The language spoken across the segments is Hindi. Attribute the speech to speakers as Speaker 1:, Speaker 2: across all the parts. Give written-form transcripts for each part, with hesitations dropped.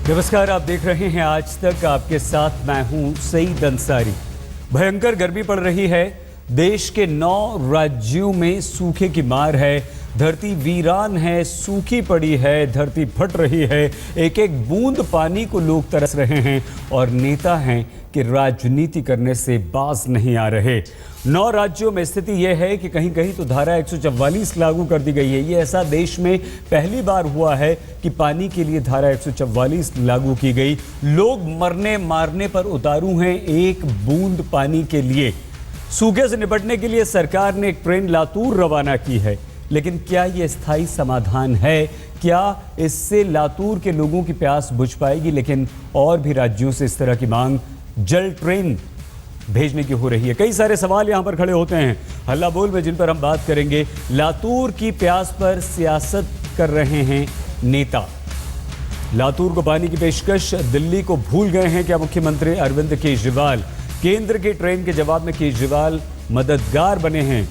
Speaker 1: नमस्कार, आप देख रहे हैं आज तक। आपके साथ मैं हूं सईद अंसारी। भयंकर गर्मी पड़ रही है। देश के 9 राज्यों में सूखे की मार है। धरती वीरान है, सूखी पड़ी है, धरती फट रही है। एक एक बूंद पानी को लोग तरस रहे हैं और नेता हैं कि राजनीति करने से बाज नहीं आ रहे। 9 राज्यों में स्थिति यह है कि कहीं कहीं तो धारा 144 लागू कर दी गई है। ये ऐसा देश में पहली बार हुआ है कि पानी के लिए धारा 144 लागू की गई। लोग मरने मारने पर उतारू हैं एक बूंद पानी के लिए। सूखे से निपटने के लिए सरकार ने एक ट्रेन लातूर रवाना की है, लेकिन क्या यह स्थायी समाधान है? क्या इससे लातूर के लोगों की प्यास बुझ पाएगी? लेकिन और भी राज्यों से इस तरह की मांग जल ट्रेन भेजने की हो रही है। कई सारे सवाल यहां पर खड़े होते हैं हल्ला बोल में, जिन पर हम बात करेंगे। लातूर की प्यास पर सियासत कर रहे हैं नेता। लातूर को पानी की पेशकश दिल्ली को भूल गए हैं क्या मुख्यमंत्री अरविंद केजरीवाल? केंद्र की ट्रेन के जवाब में केजरीवाल मददगार बने हैं।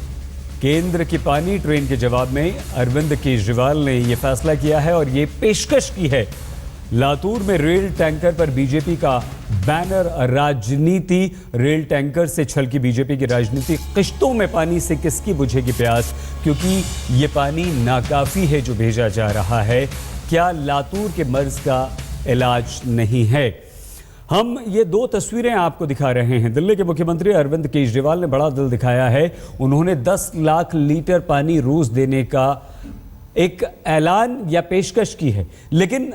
Speaker 1: केंद्र की पानी ट्रेन के जवाब में अरविंद केजरीवाल ने यह फैसला किया है और ये पेशकश की है। लातूर में रेल टैंकर पर बीजेपी का बैनर। राजनीति रेल टैंकर से छलकी बीजेपी की राजनीति। किश्तों में पानी से किसकी बुझेगी प्यास, क्योंकि ये पानी नाकाफी है जो भेजा जा रहा है। क्या लातूर के मर्ज का इलाज नहीं है? हम ये 2 तस्वीरें आपको दिखा रहे हैं। दिल्ली के मुख्यमंत्री अरविंद केजरीवाल ने बड़ा दिल दिखाया है। उन्होंने 10 लाख लीटर पानी रोज देने का एक ऐलान या पेशकश की है, लेकिन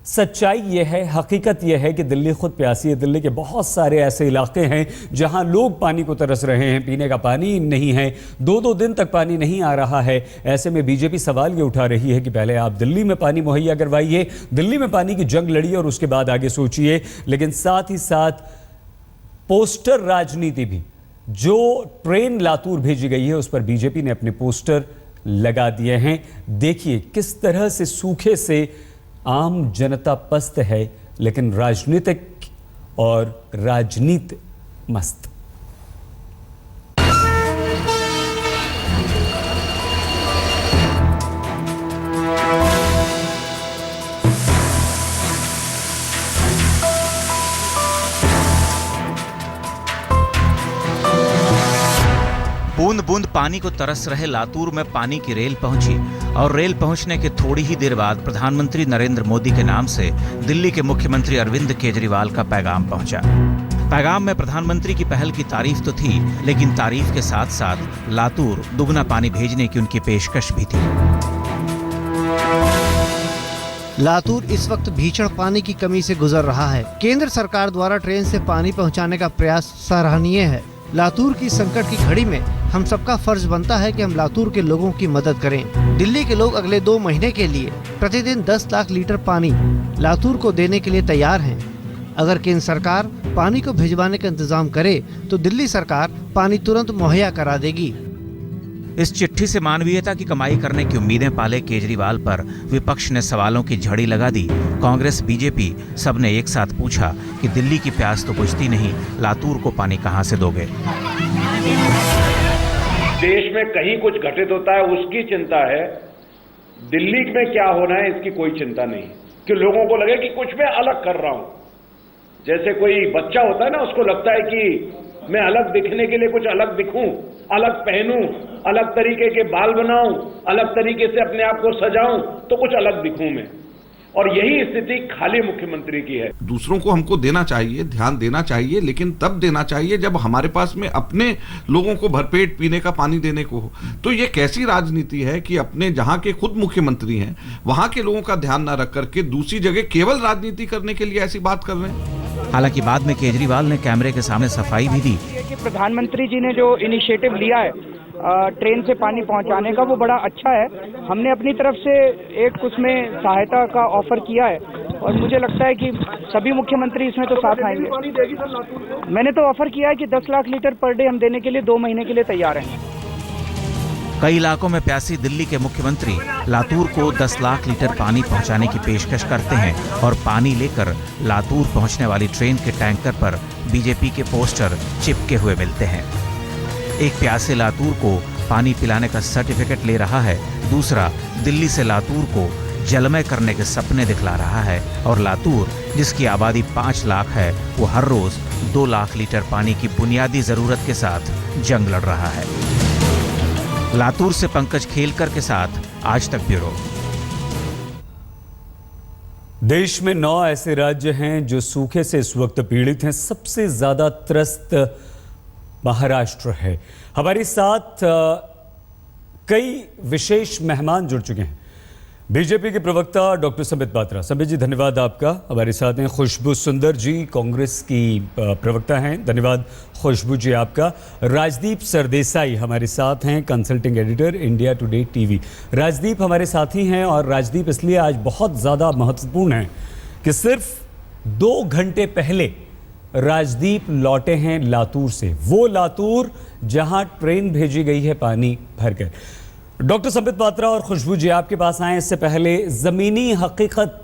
Speaker 1: सच्चाई यह है, हकीकत यह है कि दिल्ली खुद प्यासी है। दिल्ली के बहुत सारे ऐसे इलाके हैं जहां लोग पानी को तरस रहे हैं। पीने का पानी नहीं है, 2-2 दिन तक पानी नहीं आ रहा है। ऐसे में बीजेपी सवाल ये उठा रही है कि पहले आप दिल्ली में पानी मुहैया करवाइए, दिल्ली में पानी की जंग लड़िए और उसके बाद आगे सोचिए। लेकिन साथ ही साथ पोस्टर राजनीति भी, जो ट्रेन लातूर भेजी गई है उस पर बीजेपी ने अपने पोस्टर लगा दिए हैं। देखिए किस तरह से सूखे से आम जनता पस्त है, लेकिन राजनीतिक और राजनीति मस्त।
Speaker 2: बूंद बूंद पानी को तरस रहे लातूर में पानी की रेल पहुंची और रेल पहुंचने के थोड़ी ही देर बाद प्रधानमंत्री नरेंद्र मोदी के नाम से दिल्ली के मुख्यमंत्री अरविंद केजरीवाल का पैगाम पहुंचा। पैगाम में प्रधानमंत्री की पहल की तारीफ तो थी, लेकिन तारीफ के साथ साथ लातूर दुगना पानी भेजने की उनकी पेशकश भी थी।
Speaker 3: लातूर इस वक्त भीषण पानी की कमी से गुजर रहा है। केंद्र सरकार द्वारा ट्रेन से पानी पहुंचाने का प्रयास सराहनीय है। लातूर की संकट की घड़ी में हम सबका फर्ज बनता है कि हम लातूर के लोगों की मदद करें। दिल्ली के लोग अगले 2 महीने के लिए प्रतिदिन 10 लाख लीटर पानी लातूर को देने के लिए तैयार हैं। अगर केंद्र सरकार पानी को भिजवाने का इंतजाम करे तो दिल्ली सरकार पानी तुरंत मुहैया करा देगी।
Speaker 2: इस चिट्ठी से मानवीयता की कमाई करने की उम्मीदें पाले केजरीवाल पर विपक्ष ने सवालों की झड़ी लगा दी। कांग्रेस, बीजेपी सबने एक साथ पूछा कि दिल्ली की प्यास तो बुझती नहीं, लातूर को पानी कहां से दोगे?
Speaker 4: देश में कहीं कुछ घटित होता है उसकी चिंता है, दिल्ली में क्या होना है इसकी कोई चिंता नहीं। कि लोगों को लगे कि कुछ मैं अलग कर रहा हूं। जैसे कोई बच्चा होता है ना, उसको लगता है कि मैं अलग दिखने के लिए कुछ अलग दिखूं, अलग पहनूं, अलग तरीके के बाल बनाऊं, अलग तरीके से अपने आप को सजाऊं तो कुछ अलग दिखूं मैं। और यही स्थिति खाली मुख्यमंत्री की है।
Speaker 5: दूसरों को हमको देना चाहिए, ध्यान देना चाहिए, लेकिन तब देना चाहिए जब हमारे पास में अपने लोगों को भरपेट पीने का पानी देने को हो। तो ये कैसी राजनीति है कि अपने जहां के खुद मुख्यमंत्री हैं वहां के लोगों का ध्यान ना रख करके दूसरी जगह केवल राजनीति करने के लिए ऐसी बात कर रहे हैं।
Speaker 2: हालांकि बाद में केजरीवाल ने कैमरे के सामने सफाई भी दी
Speaker 6: कि प्रधानमंत्री जी ने जो इनिशिएटिव लिया है ट्रेन से पानी पहुंचाने का, वो बड़ा अच्छा है। हमने अपनी तरफ से एक उसमें सहायता का ऑफर किया है और मुझे लगता है कि सभी मुख्यमंत्री इसमें तो साथ आएंगे। मैंने तो ऑफर किया है कि 10 लाख लीटर पर डे हम देने के लिए 2 महीने के लिए तैयार हैं।
Speaker 2: कई इलाकों में प्यासी दिल्ली के मुख्यमंत्री लातूर को 10 लाख लीटर पानी पहुंचाने की पेशकश करते हैं और पानी लेकर लातूर पहुंचने वाली ट्रेन के टैंकर पर बीजेपी के पोस्टर चिपके हुए मिलते हैं। एक प्यासे लातूर को पानी पिलाने का सर्टिफिकेट ले रहा है, दूसरा दिल्ली से लातूर को जलमय करने के सपने दिखला रहा है और लातूर, जिसकी आबादी 5 लाख है, वो हर रोज 2 लाख लीटर पानी की बुनियादी जरूरत के साथ जंग लड़ रहा है। लातूर से पंकज खेलकर के साथ आज तक ब्यूरो।
Speaker 1: देश में 9 ऐसे राज्य हैं जो सूखे से इस वक्त पीड़ित हैं। सबसे ज्यादा त्रस्त महाराष्ट्र है। हमारे साथ कई विशेष मेहमान जुड़ चुके हैं। बीजेपी के प्रवक्ता डॉक्टर संबित पात्रा। संबित जी, धन्यवाद आपका। हमारे साथ हैं खुशबू सुंदर जी, कांग्रेस की प्रवक्ता हैं, धन्यवाद खुशबू जी आपका। राजदीप सरदेसाई हमारे साथ हैं, consulting editor, India today TV. Rajdeep हमारे साथी हैं और राजदीप इसलिए आज बहुत ज़्यादा महत्वपूर्ण है कि सिर्फ 2 घंटे पहले राजदीप लौटे हैं लातूर से, वो लातूर जहां ट्रेन भेजी गई है पानी भरकर। डॉक्टर संबित पात्रा और खुशबू जी आपके पास आए इससे पहले जमीनी हकीकत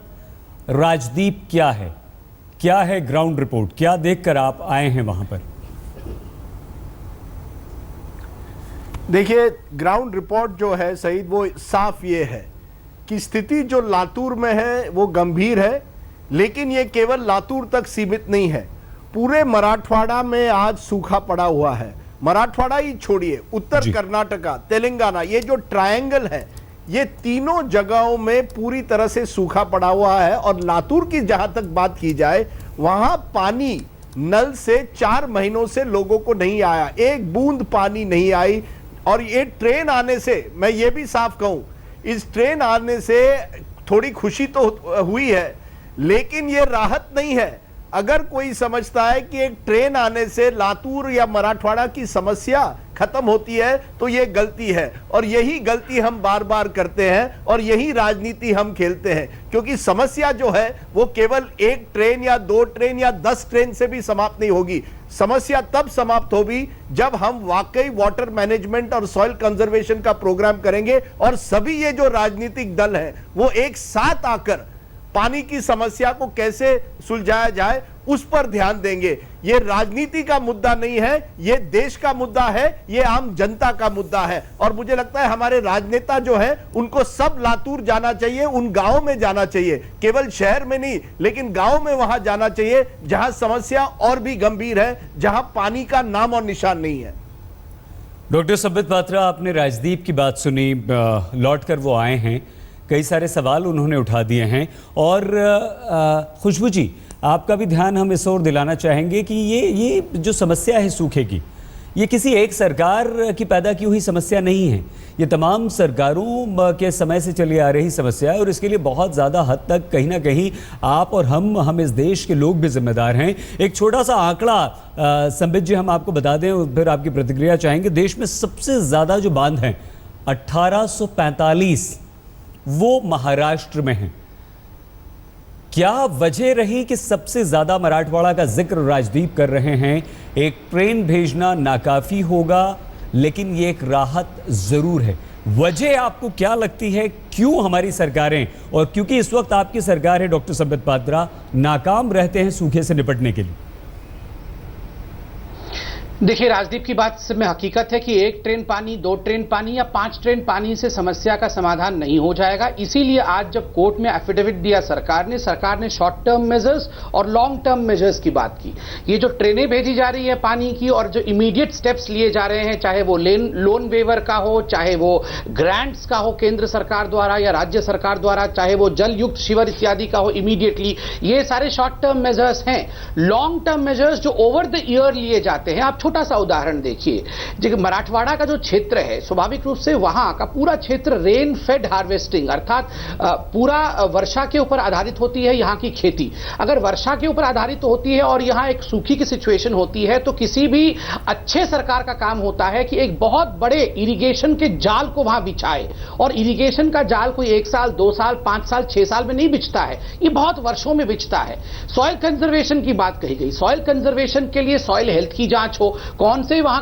Speaker 1: राजदीप क्या है ग्राउंड रिपोर्ट, क्या देखकर आप आए हैं वहां पर?
Speaker 7: देखिए, ग्राउंड रिपोर्ट जो है सईद, वो साफ ये है कि स्थिति जो लातूर में है वो गंभीर है, लेकिन ये केवल लातूर तक सीमित नहीं है। पूरे मराठवाड़ा में आज सूखा पड़ा हुआ है। मराठवाड़ा ही छोड़िए, उत्तर कर्नाटका, तेलंगाना, ये जो ट्रायंगल है, ये तीनों जगहों में पूरी तरह से सूखा पड़ा हुआ है। और लातूर की जहां तक बात की जाए, वहां पानी नल से 4 महीनों से लोगों को नहीं आया, एक बूंद पानी नहीं आई। और ये ट्रेन आने से, मैं ये भी साफ कहूं, इस ट्रेन आने से थोड़ी खुशी तो हुई है, लेकिन ये राहत नहीं है। अगर कोई समझता है कि एक ट्रेन आने से लातूर या मराठवाड़ा की समस्या खत्म होती है, तो ये गलती है। और यही गलती हम बार बार करते हैं और यही राजनीति हम खेलते हैं, क्योंकि समस्या जो है वो केवल 1 ट्रेन या 2 ट्रेन या 10 ट्रेन से भी समाप्त नहीं होगी। समस्या तब समाप्त होगी जब हम वाकई वाटर मैनेजमेंट और सॉइल कंजर्वेशन का प्रोग्राम करेंगे और सभी ये जो राजनीतिक दल हैं वो एक साथ आकर पानी की समस्या को कैसे सुलझाया जाए उस पर ध्यान देंगे। ये राजनीति का मुद्दा नहीं है, ये देश का मुद्दा है, ये आम जनता का मुद्दा है। और मुझे लगता है हमारे राजनेता जो है उनको सब लातूर जाना चाहिए, उन गांवों में जाना चाहिए, केवल शहर में नहीं, लेकिन गांव में वहां जाना चाहिए जहां समस्या और भी गंभीर है, जहां पानी का नाम और निशान नहीं है।
Speaker 1: डॉक्टर संबित पात्रा, आपने राजदीप की बात सुनी, लौट कर वो आए हैं, कई सारे सवाल उन्होंने उठा दिए हैं। और खुशबू जी, आपका भी ध्यान हम इस ओर दिलाना चाहेंगे कि ये जो समस्या है सूखे की, ये किसी एक सरकार की पैदा की हुई समस्या नहीं है, ये तमाम सरकारों के समय से चली आ रही समस्या है। और इसके लिए बहुत ज़्यादा हद तक कहीं ना कहीं आप और हम इस देश के लोग भी जिम्मेदार हैं। एक छोटा सा आंकड़ा संबित जी हम आपको बता दें, फिर आपकी प्रतिक्रिया चाहेंगे। देश में सबसे ज़्यादा जो बांध हैं 1845 वो महाराष्ट्र में है। क्या वजह रही कि सबसे ज्यादा मराठवाड़ा का जिक्र राजदीप कर रहे हैं? एक ट्रेन भेजना नाकाफी होगा, लेकिन ये एक राहत जरूर है। वजह आपको क्या लगती है, क्यों हमारी सरकारें, और क्योंकि इस वक्त आपकी सरकार है डॉक्टर संबित पात्रा, नाकाम रहते हैं सूखे से निपटने के लिए?
Speaker 8: देखिए, राजदीप की बात में हकीकत है कि 1 ट्रेन पानी, 2 ट्रेन पानी या 5 ट्रेन पानी से समस्या का समाधान नहीं हो जाएगा। इसीलिए आज जब कोर्ट में एफिडेविट दिया सरकार ने शॉर्ट टर्म मेजर्स और लॉन्ग टर्म मेजर्स की बात की। ये जो ट्रेनें भेजी जा रही है पानी की और जो इमीडिएट स्टेप्स लिए जा रहे हैं, चाहे वो लोन वेवर का हो, चाहे वो ग्रांट्स का हो केंद्र सरकार द्वारा या राज्य सरकार द्वारा, चाहे वो जल युक्त शिविर इत्यादि का हो इमीडिएटली, ये सारे शॉर्ट टर्म मेजर्स हैं। लॉन्ग टर्म मेजर्स जो ओवर द ईयर लिए जाते हैं, आप छोटा सा उदाहरण देखिए, मराठवाड़ा का जो क्षेत्र है, स्वाभाविक रूप से वहां का पूरा क्षेत्र रेन फेड हार्वेस्टिंग अर्थात पूरा वर्षा के ऊपर आधारित होती है यहां की खेती। अगर वर्षा के ऊपर आधारित होती है और यहां एक सूखी की सिचुएशन होती है, तो किसी भी अच्छे सरकार का काम होता है कि एक बहुत बड़े इरिगेशन के जाल को वहां बिछाए। और इरिगेशन का जाल कोई 1 साल, 2 साल, 5 साल, 6 साल में नहीं बिछता है, ये बहुत वर्षों में बिछता है। सॉइल कंजर्वेशन की बात कही गई, सॉइल कंजर्वेशन के लिए सॉइल हेल्थ की जांच हो, कौन से वहां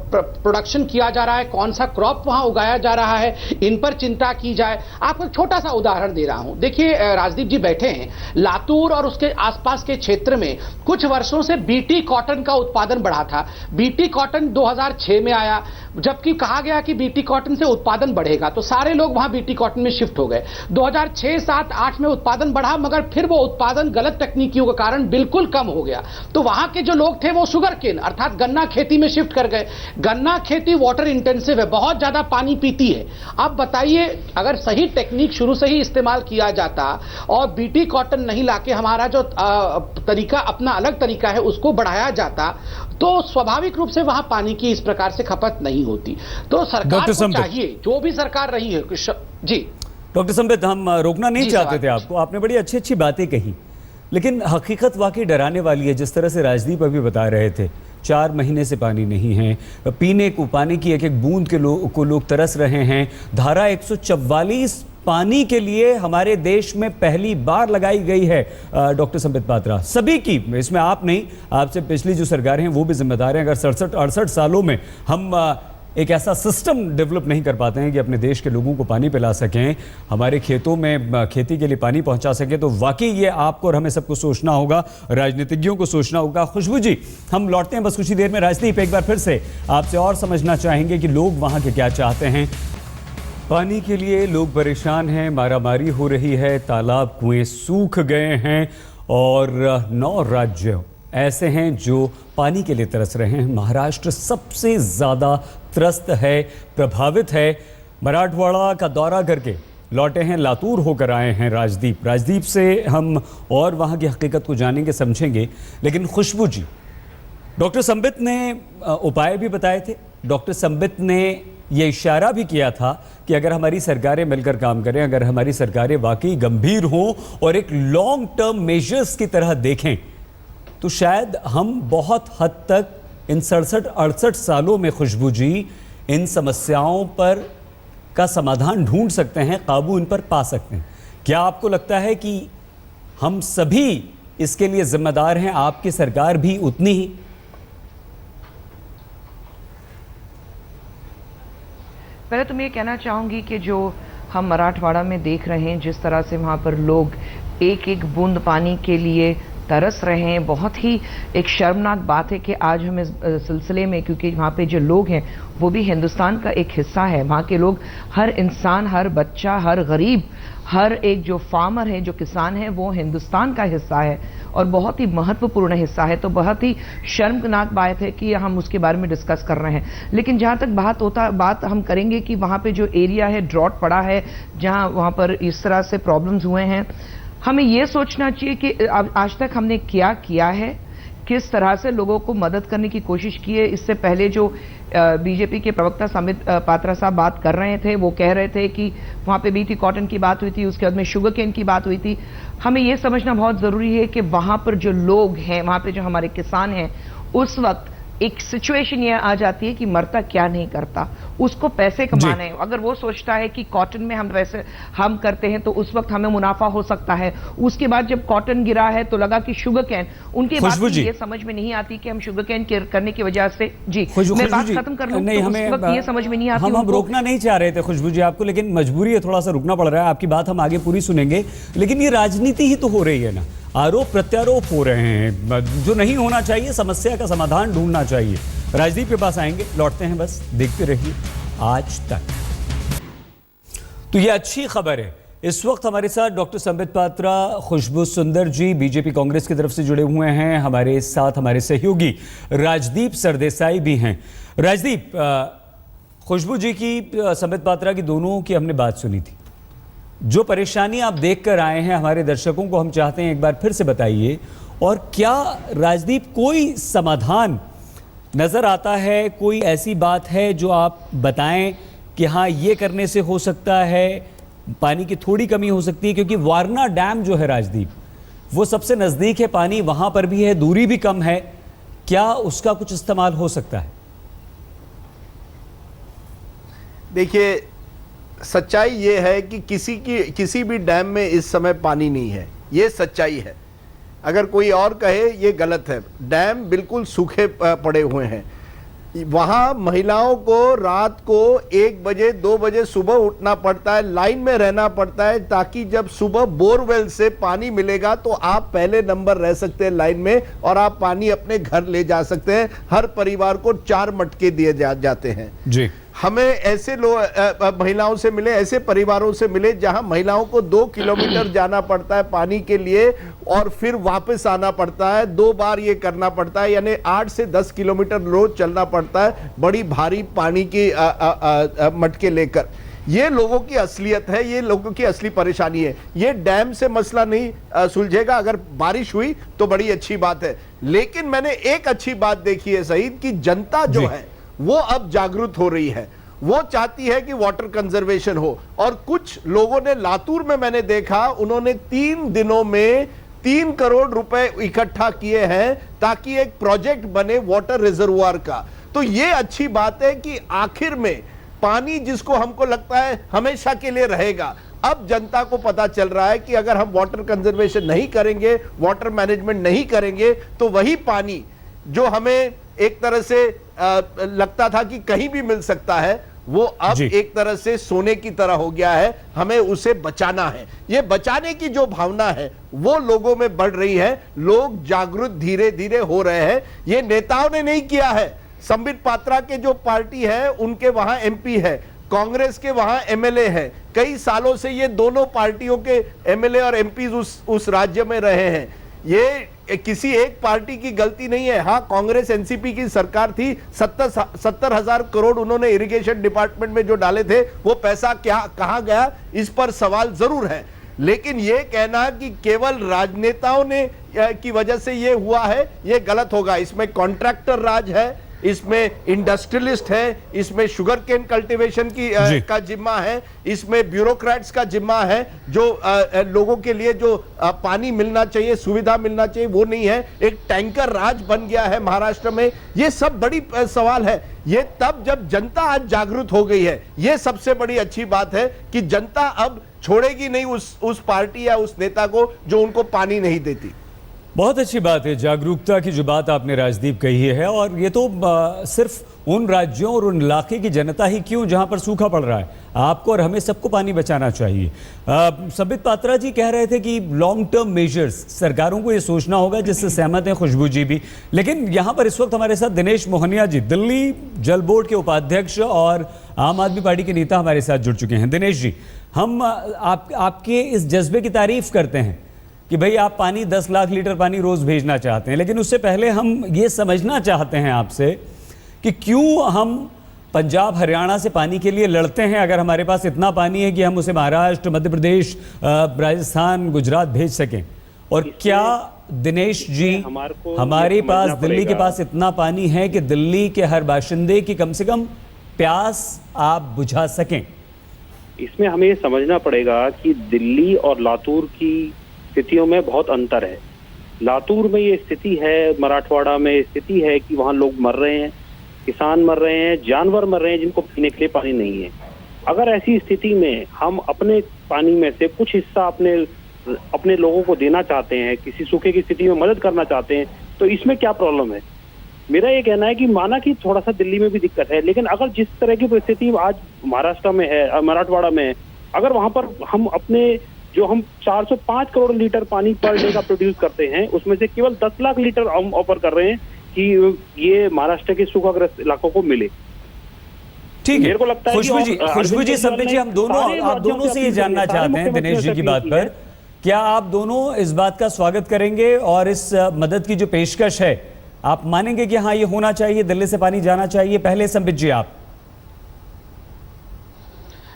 Speaker 8: प्रोडक्शन किया जा रहा है, कौन सा क्रॉप वहां उगाया जा रहा है, इन पर चिंता की जाए। आपको एक छोटा सा उदाहरण दे रहा हूं। देखिए राजदीप जी बैठे हैं, लातूर और उसके आसपास के क्षेत्र में कुछ वर्षों से बीटी कॉटन का उत्पादन बढ़ा था। बीटी कॉटन 2006 में आया, जबकि कहा गया कि बीटी कॉटन से उत्पादन बढ़ेगा, तो सारे लोग वहां बीटी कॉटन में शिफ्ट हो गए। 2006, 7, 8 में उत्पादन बढ़ा, मगर फिर वो उत्पादन गलत तकनीकियों के कारण बिल्कुल कम हो गया। तो वहां के जो लोग थे वो शुगर केन अर्थात गन्ना खेती में शिफ्ट कर गए। गन्ना खेती वाटर इंटेंसिव है, बहुत ज्यादा पानी पीती है। अब बताइए, अगर सही टेक्निक शुरू से ही इस्तेमाल किया जाता और बीटी कॉटन नहीं लाके हमारा जो तरीका, अपना अलग तरीका है, उसको बढ़ाया जाता, तो स्वाभाविक रूप से वहां पानी की इस प्रकार से खपत नहीं होती। तो सरकार को चाहिए, जो भी सरकार रही है जी।
Speaker 1: डॉक्टर संबित, हम रोकना नहीं चाहते थे आपको, आपने बड़ी अच्छी अच्छी बातें कही, लेकिन हकीकत वाकई डराने वाली है। जिस तरह से राजदीप अभी बता रहे थे, 4 महीने से पानी नहीं है, पीने को पानी की एक एक बूंद को लोग तरस रहे हैं। धारा 144 पानी के लिए हमारे देश में पहली बार लगाई गई है। डॉक्टर संबित पात्रा, सभी की, इसमें आप नहीं, आपसे पिछली जो सरकारें हैं वो भी जिम्मेदार हैं। अगर 67-68 सालों में हम एक ऐसा सिस्टम डेवलप नहीं कर पाते हैं कि अपने देश के लोगों को पानी पिला सकें, हमारे खेतों में खेती के लिए पानी पहुंचा सकें, तो वाकई ये आपको और हमें सबको सोचना होगा, राजनीतिज्ञों को सोचना होगा। खुशबू जी, हम लौटते हैं बस कुछ ही देर में। राजदीप, एक बार फिर से आपसे और समझना चाहेंगे कि लोग वहाँ के क्या चाहते हैं। पानी के लिए लोग परेशान हैं, मारामारी हो रही है, तालाब कुएं सूख गए हैं और 9 राज्य ऐसे हैं जो पानी के लिए तरस रहे हैं। महाराष्ट्र सबसे ज़्यादा त्रस्त है, प्रभावित है। मराठवाड़ा का दौरा करके लौटे हैं, लातूर होकर आए हैं राजदीप से हम और वहाँ की हकीकत को जानेंगे, समझेंगे। लेकिन खुशबू जी, डॉक्टर संबित ने उपाय भी बताए थे, डॉक्टर संबित ने ये इशारा भी किया था कि अगर हमारी सरकारें मिलकर काम करें, अगर हमारी सरकारें वाकई गंभीर हों और एक लॉन्ग टर्म मेजर्स की तरह देखें, तो शायद हम बहुत हद तक इन 67-68 सालों में, खुशबू जी, इन समस्याओं पर का समाधान ढूंढ सकते हैं, काबू इन पर पा सकते हैं। क्या आपको लगता है कि हम सभी इसके लिए जिम्मेदार हैं, आपकी सरकार भी उतनी ही?
Speaker 9: पहले तो मैं ये कहना चाहूँगी कि जो हम मराठवाड़ा में देख रहे हैं, जिस तरह से वहाँ पर लोग एक एक बूंद पानी के लिए तरस रहे हैं, बहुत ही एक शर्मनाक बात है कि आज हम इस सिलसिले में, क्योंकि वहाँ पे जो लोग हैं वो भी हिंदुस्तान का एक हिस्सा है। वहाँ के लोग, हर इंसान, हर बच्चा, हर गरीब, हर एक जो फार्मर है, जो किसान है, वो हिंदुस्तान का हिस्सा है और बहुत ही महत्वपूर्ण हिस्सा है। तो बहुत ही शर्मनाक बात है कि हम उसके बारे में डिस्कस कर रहे हैं। लेकिन जहाँ तक बात हम करेंगे कि वहाँ पे जो एरिया है, ड्रॉट पड़ा है, जहाँ वहाँ पर इस तरह से प्रॉब्लम्स हुए हैं, हमें ये सोचना चाहिए कि आज तक हमने क्या किया है, किस तरह से लोगों को मदद करने की कोशिश की है। इससे पहले जो बीजेपी के प्रवक्ता संबित पात्रा साहब बात कर रहे थे, वो कह रहे थे कि वहाँ पे बीटी कॉटन की बात हुई थी, उसके बाद में शुगर केन की बात हुई थी। हमें ये समझना बहुत ज़रूरी है कि वहाँ पर जो लोग हैं, वहाँ पे जो हमारे किसान हैं, उस वक्त एक सिचुएशन ये आ जाती है कि मरता क्या नहीं करता, उसको पैसे कमाने हैं। अगर वो सोचता है कि कॉटन में हम वैसे हम करते हैं तो उस वक्त हमें मुनाफा हो सकता है। उसके बाद जब कॉटन गिरा है तो लगा कि शुगर कैन, उनके बात में ये समझ में नहीं आती कि हम शुगर कैन करने की वजह से मैं बात खत्म कर लूं,
Speaker 1: नहीं,
Speaker 9: तो
Speaker 1: हमें
Speaker 9: उस वक्त ये समझ में नहीं आती।
Speaker 1: हम रोकना नहीं चाह रहे थे खुशबू जी आपको, लेकिन मजबूरी है, थोड़ा सा रुकना पड़ रहा है। आपकी बात हम आगे पूरी सुनेंगे, लेकिन ये राजनीति ही तो हो रही है ना, आरोप प्रत्यारोप हो रहे हैं, जो नहीं होना चाहिए। समस्या का समाधान ढूंढना चाहिए। राजदीप के पास आएंगे, लौटते हैं, बस देखते रहिए आज तक। तो ये अच्छी खबर है, इस वक्त हमारे साथ डॉक्टर संबित पात्रा, खुशबू सुंदर जी बीजेपी कांग्रेस की तरफ से जुड़े हुए हैं, हमारे साथ हमारे सहयोगी राजदीप सरदेसाई भी हैं। राजदीप, खुशबू जी की, संबित पात्रा की, दोनों की हमने बात सुनी थी। जो परेशानी आप देख कर आए हैं, हमारे दर्शकों को हम चाहते हैं एक बार फिर से बताइए। और क्या राजदीप कोई समाधान नज़र आता है, कोई ऐसी बात है जो आप बताएं कि हाँ ये करने से हो सकता है, पानी की थोड़ी कमी हो सकती है? क्योंकि वारना डैम जो है राजदीप, वो सबसे नज़दीक है, पानी वहाँ पर भी है, दूरी भी कम है, क्या उसका कुछ इस्तेमाल हो सकता है?
Speaker 7: देखिए, सच्चाई ये है कि किसी भी डैम में इस समय पानी नहीं है, ये सच्चाई है। अगर कोई और कहे ये गलत है। डैम बिल्कुल सूखे पड़े हुए हैं। वहां महिलाओं को रात को 1 बजे 2 बजे सुबह उठना पड़ता है, लाइन में रहना पड़ता है, ताकि जब सुबह बोरवेल से पानी मिलेगा तो आप पहले नंबर रह सकते हैं लाइन में और आप पानी अपने घर ले जा सकते हैं। हर परिवार को 4 मटके दिए जाते हैं
Speaker 1: जी।
Speaker 7: हमें ऐसे महिलाओं से मिले, ऐसे परिवारों से मिले जहां महिलाओं को 2 किलोमीटर जाना पड़ता है पानी के लिए और फिर वापस आना पड़ता है। 2 बार ये करना पड़ता है, यानी 8 से 10 किलोमीटर रोज चलना पड़ता है बड़ी भारी पानी की मटके लेकर। ये लोगों की असलियत है, ये लोगों की असली परेशानी है। ये डैम से मसला नहीं सुलझेगा। अगर बारिश हुई तो बड़ी अच्छी बात है, लेकिन मैंने एक अच्छी बात देखी है सईद, की जनता जो है वो अब जागरूक हो रही है। वो चाहती है कि वाटर कंजर्वेशन हो। और कुछ लोगों ने लातूर में मैंने देखा, उन्होंने 3 दिनों में 3 करोड़ रुपए इकट्ठा किए हैं ताकि एक प्रोजेक्ट बने वाटर रिजर्वुआर का। तो ये अच्छी बात है कि आखिर में पानी जिसको हमको लगता है हमेशा के लिए रहेगा, अब जनता को पता चल रहा है कि अगर हम वाटर कंजर्वेशन नहीं करेंगे, वाटर मैनेजमेंट नहीं करेंगे, तो वही पानी जो हमें एक तरह से लगता था कि कहीं भी मिल सकता है, वो अब एक तरह से सोने की तरह हो गया है। हमें उसे बचाना है। ये बचाने की जो भावना है वो लोगों में बढ़ रही है। लोग जागरूक धीरे धीरे हो रहे हैं। ये नेताओं ने नहीं किया है। संबित पात्रा के जो पार्टी है उनके वहां एमपी है, कांग्रेस के वहां एमएलए है। कई सालों से ये दोनों पार्टियों के एमएलए और एमपी उस राज्य में रहे हैं। ये किसी एक पार्टी की गलती नहीं है। हाँ, कांग्रेस एनसीपी की सरकार थी, 70,000 करोड़ उन्होंने इरिगेशन डिपार्टमेंट में जो डाले थे, वो पैसा कहां गया, इस पर सवाल जरूर है। लेकिन ये कहना कि केवल राजनेताओं ने की वजह से ये हुआ है, ये गलत होगा। इसमें कॉन्ट्रैक्टर राज है, इसमें इंडस्ट्रियलिस्ट है, इसमें शुगर केन कल्टीवेशन की का जिम्मा है, इसमें ब्यूरोक्रेट्स का जिम्मा है। जो लोगों के लिए जो पानी मिलना चाहिए, सुविधा मिलना चाहिए, वो नहीं है। एक टैंकर राज बन गया है महाराष्ट्र में। ये सब बड़ी सवाल है। ये तब जब जनता आज जागरूक हो गई है, ये सबसे बड़ी अच्छी बात है कि जनता अब छोड़ेगी नहीं उस पार्टी या उस नेता को जो उनको पानी नहीं देती।
Speaker 1: बहुत अच्छी बात है जागरूकता की जो बात आपने राजदीप कही है। और ये तो सिर्फ उन राज्यों और उन इलाके की जनता ही क्यों जहां पर सूखा पड़ रहा है, आपको और हमें सबको पानी बचाना चाहिए। संबित पात्रा जी कह रहे थे कि लॉन्ग टर्म मेजर्स सरकारों को ये सोचना होगा, जिससे सहमत हैं खुशबू जी भी। लेकिन यहाँ पर इस वक्त हमारे साथ दिनेश मोहनिया जी, दिल्ली जल बोर्ड के उपाध्यक्ष और आम आदमी पार्टी के नेता हमारे साथ जुड़ चुके हैं। दिनेश जी, हम आपके इस जज्बे की तारीफ करते हैं कि भाई आप पानी 10 लाख लीटर पानी रोज भेजना चाहते हैं, लेकिन उससे पहले हम ये समझना चाहते हैं आपसे कि क्यों हम पंजाब हरियाणा से पानी के लिए लड़ते हैं, अगर हमारे पास इतना पानी है कि हम उसे महाराष्ट्र, मध्य प्रदेश, राजस्थान, गुजरात भेज सकें। और क्या दिनेश जी हमारे पास, दिल्ली के पास इतना पानी है कि दिल्ली के हर बाशिंदे की कम से कम प्यास आप बुझा सकें?
Speaker 10: इसमें हमें समझना पड़ेगा कि दिल्ली और लातूर की स्थितियों में बहुत अंतर है। लातूर में ये स्थिति है, मराठवाड़ा में स्थिति है कि वहाँ लोग मर रहे हैं, किसान मर रहे हैं, जानवर मर रहे हैं जिनको पीने के लिए पानी नहीं है। अगर ऐसी स्थिति में हम अपने पानी में से कुछ हिस्सा अपने लोगों को देना चाहते हैं, किसी सूखे की स्थिति में मदद करना चाहते हैं, तो इसमें क्या प्रॉब्लम है? मेरा ये कहना है कि माना कि थोड़ा सा दिल्ली में भी दिक्कत है, लेकिन अगर जिस तरह की परिस्थिति आज महाराष्ट्र में है, मराठवाड़ा में है, अगर वहां पर हम अपने जो हम 405 करोड़ लीटर पानी पर डे का प्रोड्यूस करते हैं, उसमें से केवल 10 लाख लीटर हम ऑफर कर रहे हैं कि ये महाराष्ट्र के सूखाग्रस्त इलाकों को मिले।
Speaker 1: ठीक है,
Speaker 10: मेरे को लगता है
Speaker 1: खुशबू जी, संबित जी, हम दोनों आप दोनों से ये जानना चाहते हैं दिनेश जी की बात पर, क्या आप दोनों इस बात का स्वागत करेंगे और इस मदद की जो पेशकश है आप मानेंगे कि हाँ ये होना चाहिए, दिल्ली से पानी जाना चाहिए? पहले संबित जी आप।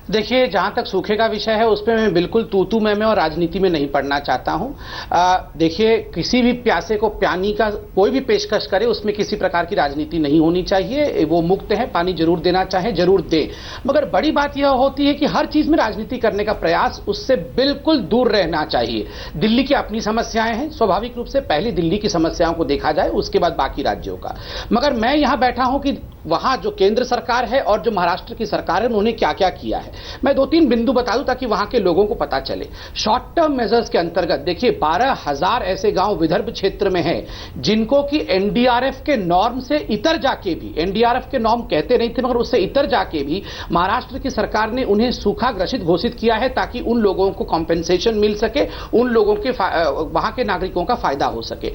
Speaker 8: देखिए, जहां तक सूखे का विषय है उस पर मैं बिल्कुल तू मैं और राजनीति में नहीं पढ़ना चाहता हूं। देखिए, किसी भी प्यासे को पानी का कोई भी पेशकश करे उसमें किसी प्रकार की राजनीति नहीं होनी चाहिए। वो मुक्त है, पानी जरूर देना चाहे जरूर दे, मगर बड़ी बात यह होती है कि हर चीज में राजनीति करने का प्रयास, उससे बिल्कुल दूर रहना चाहिए। दिल्ली की अपनी समस्याएं हैं, स्वाभाविक रूप से पहले दिल्ली की समस्याओं को देखा जाए, उसके बाद बाकी राज्यों का। मगर मैं यहां बैठा हूं कि वहां जो केंद्र सरकार है और जो महाराष्ट्र की सरकार है उन्होंने क्या क्या किया है। मैं 2-3 बिंदु बता दूं ताकि वहां के लोगों को पता चले। शॉर्ट टर्म मेजर्स के अंतर्गत देखिए 12,000 ऐसे गांव विदर्भ क्षेत्र में हैं जिनको कि एनडीआरएफ के नॉर्म से इतर जाके भी, एनडीआरएफ के नॉर्म कहते नहीं थे मगर उससे इतर जाके भी महाराष्ट्र की सरकार ने उन्हें सूखा ग्रसित घोषित किया है ताकि उन लोगों को कॉम्पेंसेशन मिल सके, उन लोगों के वहां के नागरिकों का फायदा हो सके।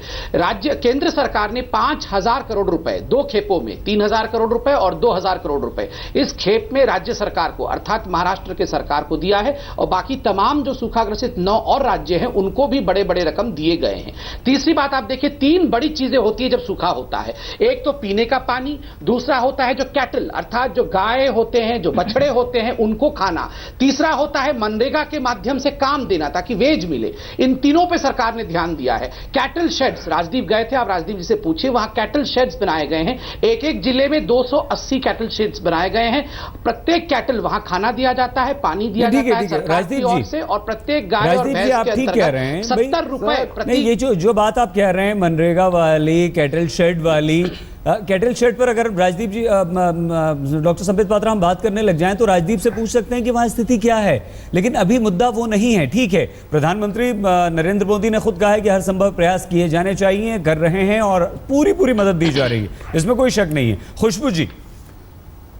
Speaker 8: केंद्र सरकार ने 5,000 करोड़ रुपए 2 खेपों में 3,000 करोड़ रुपए और 2,000 करोड़ रुपए इस खेप में राज्य सरकार को अर्थात महाराष्ट्र के सरकार को दिया है और बाकी तमाम जो सूखाग्रसित 9 और राज्य हैं उनको भी बड़े बड़े रकम दिए गए हैं। तीसरी बात आप देखिए 3 बड़ी चीजें होती है जब सूखा होता है। एक तो पीने का पानी, दूसरा होता है जो कैटल अर्थात जो गाय होते हैं, जो बछड़े होते हैं उनको खाना, तीसरा होता है मनरेगा के माध्यम से काम देना ताकि वेज मिले। इन तीनों पे सरकार ने ध्यान दिया है। कैटल शेड्स, राजदीप गए थे, आप राजदीप जी से पूछिए, वहां कैटल शेड्स बनाए गए हैं। एक एक जिले में 280 कैटल शेड्स बनाए गए हैं। प्रत्येक कैटल वहां खाना दिया जाता है, पानी दिया जाता है सरकार की ओर से और प्रत्येक गाय और भैंस के अंतर्गत 70 रुपए प्रति।
Speaker 1: ये जो बात आप कह रहे हैं मनरेगा वाली, कैटल शेड वाली, कैटल शेड पर अगर राजदीप जी डॉक्टर संबित पात्रा हम बात करने लग जाएं तो राजदीप से पूछ सकते हैं कि वहां स्थिति क्या है, लेकिन अभी मुद्दा वो नहीं है। ठीक है, प्रधानमंत्री नरेंद्र मोदी ने खुद कहा है कि हर संभव प्रयास किए जाने चाहिए, कर रहे हैं और पूरी मदद दी जा रही है, इसमें कोई शक नहीं है। खुशबू जी,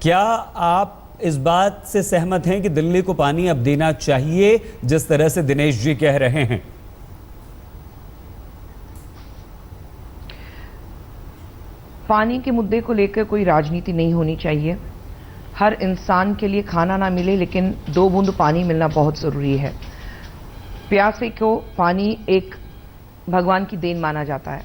Speaker 1: क्या आप इस बात से सहमत हैं कि दिल्ली को पानी अब देना चाहिए जिस तरह से दिनेश जी कह रहे हैं?
Speaker 9: पानी के मुद्दे को लेकर कोई राजनीति नहीं होनी चाहिए। हर इंसान के लिए खाना ना मिले लेकिन 2 बूंद पानी मिलना बहुत ज़रूरी है। प्यासे को पानी एक भगवान की देन माना जाता है।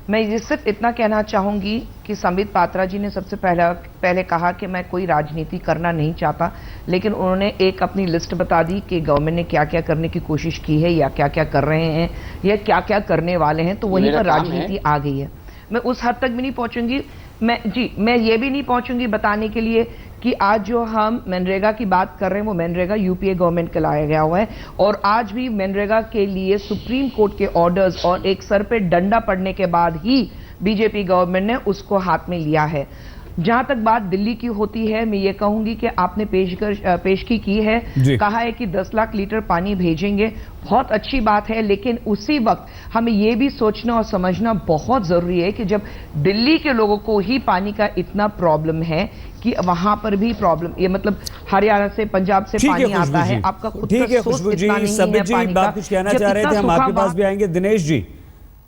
Speaker 9: मैं ये सिर्फ इतना कहना चाहूँगी कि संबित पात्रा जी ने सबसे पहले कहा कि मैं कोई राजनीति करना नहीं चाहता, लेकिन उन्होंने एक अपनी लिस्ट बता दी कि गवर्नमेंट ने क्या क्या करने की कोशिश की है या क्या क्या कर रहे हैं या क्या क्या करने वाले हैं, तो वहीं पर राजनीति आ गई है। मैं उस हद तक भी नहीं पहुंचूंगी। मैं ये भी नहीं पहुंचूंगी बताने के लिए कि आज जो हम मनरेगा की बात कर रहे हैं वो मनरेगा यूपीए गवर्नमेंट का लाया गया हुआ है और आज भी मनरेगा के लिए सुप्रीम कोर्ट के ऑर्डर्स और एक सर पे डंडा पड़ने के बाद ही बीजेपी गवर्नमेंट ने उसको हाथ में लिया है। जहां तक बात दिल्ली की होती है, मैं ये कहूंगी कि आपने पेशगी की है, कहा है कि 10 लाख लीटर पानी भेजेंगे, बहुत अच्छी बात है, लेकिन उसी वक्त हमें ये भी सोचना और समझना बहुत जरूरी है कि जब दिल्ली के लोगों को ही पानी का इतना प्रॉब्लम है कि वहां पर भी प्रॉब्लम, ये मतलब हरियाणा से पंजाब से पानी आता है, आपका खुद का सोर्स इतना नहीं है पानी का।
Speaker 1: कुछ कहना चाह रहे थे, हम आपके पास भी आएंगे। दिनेश जी,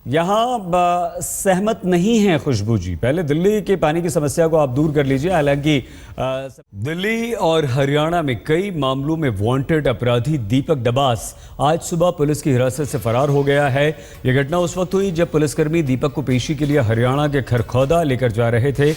Speaker 1: यहाँ सहमत नहीं है खुशबू जी, पहले दिल्ली के पानी की समस्या को आप दूर कर लीजिए। हालांकि दिल्ली और हरियाणा में कई मामलों में वांटेड अपराधी दीपक डबास आज सुबह पुलिस की हिरासत से फरार हो गया है। यह घटना उस वक्त हुई जब पुलिसकर्मी दीपक को पेशी के लिए हरियाणा के खरखौदा लेकर जा रहे थे।